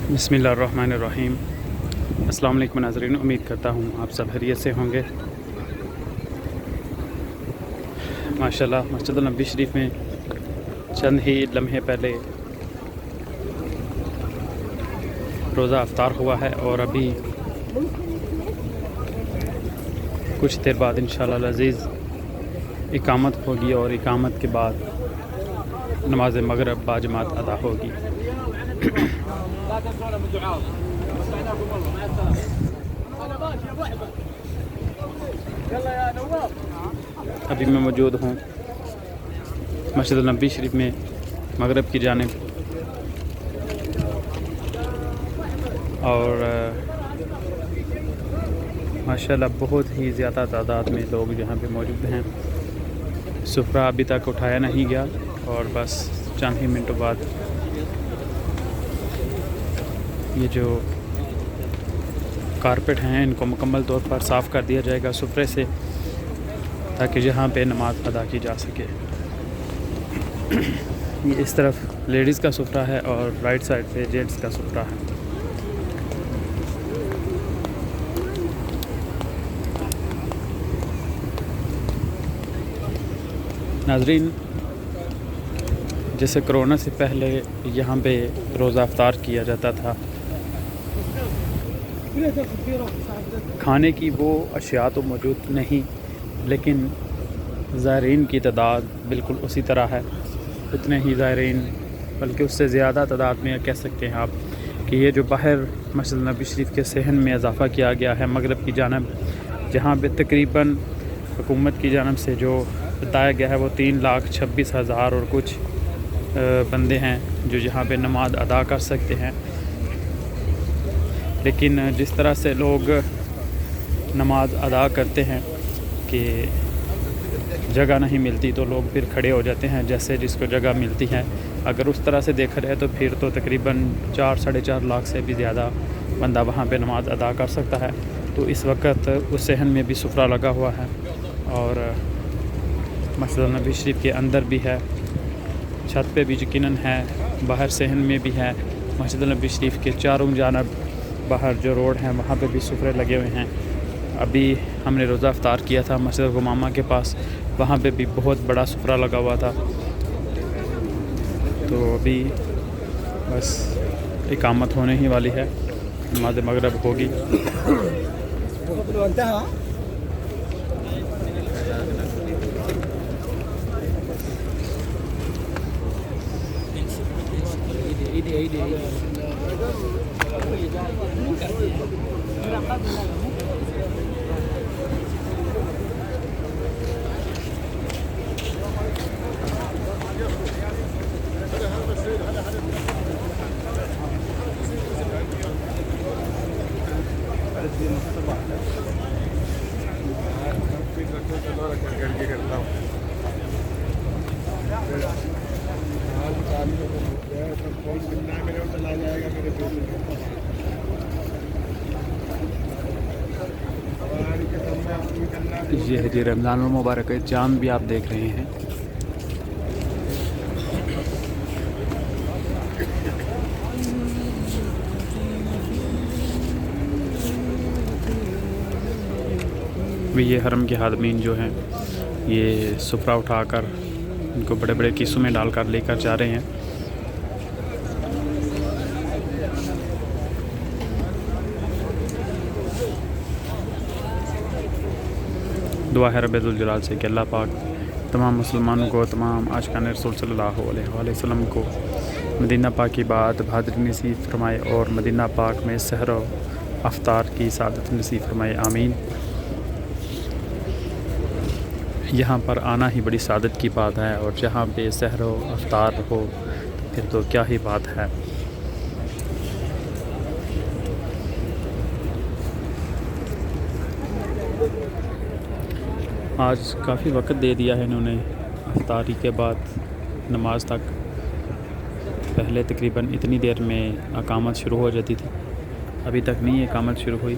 बिस्मिल्लाहिर्रहमानिर्रहीम। अस्सलाम वालेकुम नाज़रीन, उम्मीद करता हूँ आप सब खैरियत से होंगे। माशाल्लाह मस्जिद नबी शरीफ में चंद ही लम्हे पहले रोज़ा अफ्तार हुआ है और अभी कुछ देर बाद इंशाअल्लाह अज़ीज़ इकामत होगी और इकामत के बाद नमाज मगरिब बाजमात अदा होगी। अभी मैं मौजूद हूँ मस्जिद नबी शरीफ में मगरिब की जानिब और माशाल्लाह बहुत ही ज़्यादा तादाद में लोग यहाँ पे मौजूद हैं। सुफ्रा अभी तक उठाया नहीं गया और बस चंद ही मिनटों बाद ये जो कारपेट हैं इनको मुकम्मल तौर पर साफ़ कर दिया जाएगा सुफ्रे से, ताकि यहाँ पे नमाज अदा की जा सके। ये इस तरफ लेडीज़ का सुफ्रा है और राइट साइड पे जेंट्स का सुफ्रा है। नाज़रीन, जैसे कोरोना से पहले यहाँ पे रोज़ा अफ्तार किया जाता था, खाने की वो अशिया तो मौजूद नहीं, लेकिन ज़ायरीन की तादाद बिल्कुल उसी तरह है। उतने ही ज़ायरीन, बल्कि उससे ज़्यादा तादाद में कह सकते हैं आप कि ये जो बाहर मस्जिद नबी शरीफ के सहन में इजाफ़ा किया गया है मगरिब की जानब, जहाँ पे तकरीबन हुकूमत की जानब से जो बताया गया है वो 3,26,000 और कुछ बंदे हैं जो यहाँ पे नमाज अदा कर सकते हैं। लेकिन जिस तरह से लोग नमाज अदा करते हैं कि जगह नहीं मिलती तो लोग फिर खड़े हो जाते हैं जैसे जिसको जगह मिलती है। अगर उस तरह से देखा जाए तो फिर तो तकरीबन 4-4.5 लाख से भी ज़्यादा बंदा वहाँ पे नमाज अदा कर सकता है। तो इस वक्त उस सहन में भी सुफ्रा लगा हुआ है और मस्जिद नबी शरीफ के अंदर भी है, छत पे भी यकीनन है, बाहर सहन में भी है। मस्जिद नबी शरीफ के चारों जानब बाहर जो रोड हैं वहाँ पे भी सुफ्रे लगे हुए हैं। अभी हमने रोज़ा अफ्तार किया था मस्जिद गुमामा के पास, वहाँ पे भी बहुत बड़ा सुफ्रा लगा हुआ था। तो अभी बस इकामत होने ही वाली है, नमाज मगरिब होगी। ये है जी रमज़ान मुबारक चाँद भी आप देख रहे हैं। ये हरम के हादमीन जो हैं ये सुफ्रा उठाकर इनको बड़े बड़े किस्सों में डालकर लेकर जा रहे हैं। दुआ है रब्बुल जलाल से कि अल्लाह पाक तमाम मुसलमानों को, तमाम आशिकान रसूल सल्लल्लाहु अलैहि वसल्लम को मदीना पाक की बात बहादुरी नसीब फरमाए और मदीना पाक में सहर अफ्तार की सादत नसीब फरमाए, आमीन। यहाँ पर आना ही बड़ी सादत की बात है और जहाँ पे सहर अफ्तार हो फिर तो क्या ही बात है। आज काफ़ी वक्त दे दिया है इन्होंने अफ्तारी के बाद नमाज तक। पहले तकरीबन इतनी देर में अकामत शुरू हो जाती थी, अभी तक नहीं अकामत शुरू हुई।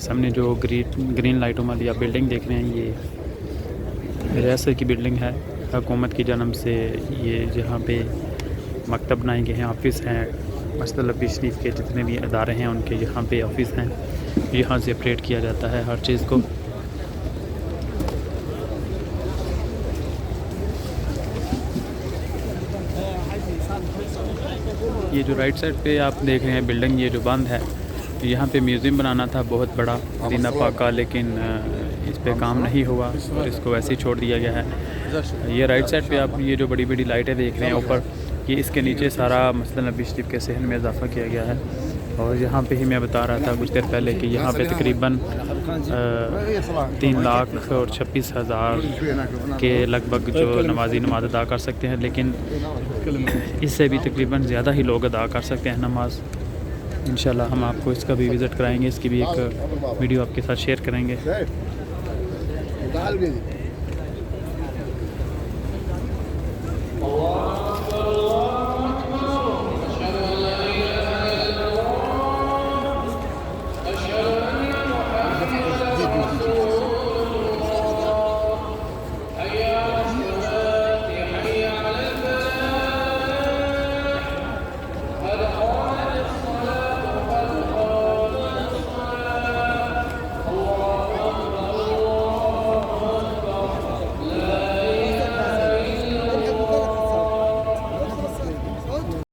सामने जो ग्रीन लाइटों वाली आप बिल्डिंग देख रहे हैं, ये रियासत की बिल्डिंग है। हुकूमत की जानब से ये जहाँ पे मकतब बनाए गए हैं, ऑफिस हैं, मसजिद नबी शरीफ के जितने भी अदारे हैं उनके यहाँ पे ऑफिस हैं। यहाँ से ऑपरेट किया जाता है हर चीज़ को। ये जो राइट साइड पे आप देख रहे हैं बिल्डिंग, ये जो बंद है, यहाँ पे म्यूज़ियम बनाना था बहुत बड़ा मदीना पाक का, लेकिन इस पे काम नहीं हुआ और इसको वैसे ही छोड़ दिया गया है। ये राइट साइड पे आप ये जो बड़ी बड़ी लाइटें देख रहे हैं ऊपर, ये इसके नीचे सारा मस्जिद नबी शरीफ के सहन में इजाफ़ा किया गया है। और यहाँ पे ही मैं बता रहा था कुछ देर पहले कि यहाँ पे तकरीबन 3,26,000 के लगभग जो नमाजी नमाज अदा कर सकते हैं, लेकिन इससे भी तकरीबन ज़्यादा ही लोग अदा कर सकते हैं नमाज। इंशाल्लाह हम आपको इसका भी विज़िट कराएंगे, इसकी भी एक वीडियो आपके साथ शेयर करेंगे।